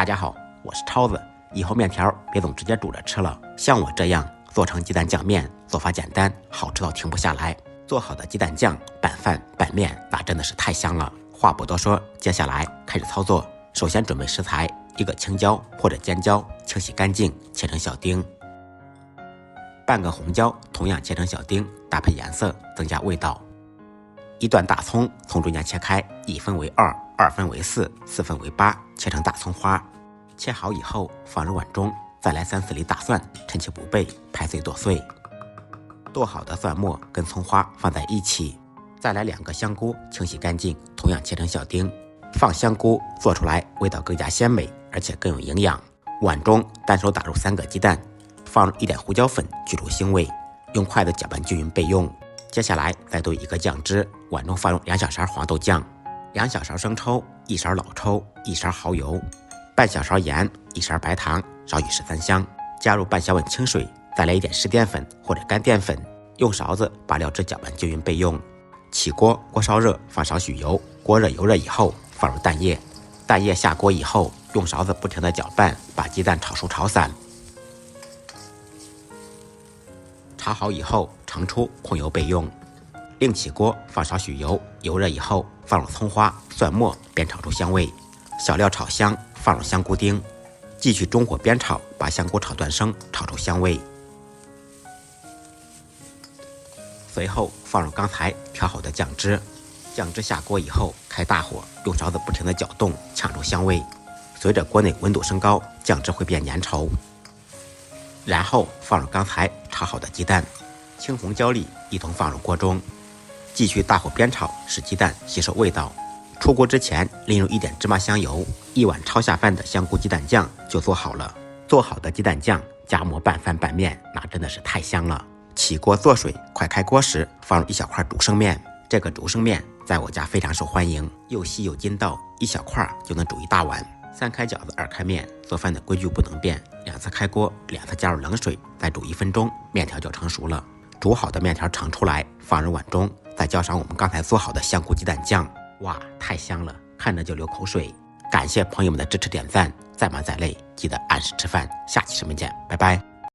大家好，我是超子。以后面条别总直接煮着吃了，像我这样做成鸡蛋酱面，做法简单，好吃到停不下来。做好的鸡蛋酱、拌饭、拌面，那真的是太香了。话不多说，接下来开始操作。首先准备食材：一个青椒或者尖椒，清洗干净，切成小丁；半个红椒，同样切成小丁，搭配颜色，增加味道；一段大葱，从中间切开，1分为2， 2分为4， 4分为8，切成大葱花。切好以后放入碗中，再来3-4粒大蒜，趁其不备，拍碎剁碎。剁好的蒜末跟葱花放在一起，再来2个香菇，清洗干净，同样切成小丁。放香菇做出来味道更加鲜美，而且更有营养。碗中单手打入3个鸡蛋，放入1点胡椒粉去除腥味，用筷子搅拌均匀备用。接下来再兑一个酱汁，碗中放入2小勺黄豆酱、2小勺生抽、1勺老抽、1勺蚝油、半小勺盐、1勺白糖，少许13香，加入半小碗清水，再来1点湿淀粉或者干淀粉，用勺子把料汁搅拌均匀备用。起锅，锅烧热，放少许油，锅热油热以后放入蛋液，蛋液下锅以后用勺子不停地搅拌，把鸡蛋炒熟炒散。炒好以后盛出，控油备用。另起锅放少许油，油热以后放入葱花、蒜末，煸炒出香味。小料炒香，放入香菇丁，继续中火煸炒，把香菇炒断生，炒出香味。随后放入刚才调好的酱汁，酱汁下锅以后开大火，用勺子不停地搅动，抢出香味。随着锅内温度升高，酱汁会变粘稠。然后放入刚才炒好的鸡蛋，青红椒粒一同放入锅中，继续大火煸炒，使鸡蛋吸收味道。出锅之前淋入1点芝麻香油，1碗超下饭的香菇鸡蛋酱就做好了。做好的鸡蛋酱夹馍拌饭拌面，那真的是太香了。起锅做水，快开锅时放入1小块竹升面，这个竹升面在我家非常受欢迎，又细又筋道，1小块就能煮1大碗。3开饺子2开面，做饭的规矩不能变，2次开锅，2次加入冷水，再煮1分钟，面条就成熟了。煮好的面条盛出来，放入碗中，再浇上我们刚才做好的香菇鸡蛋酱，哇，太香了，看着就流口水。感谢朋友们的支持点赞，再忙再累记得按时吃饭。下期视频见，拜拜。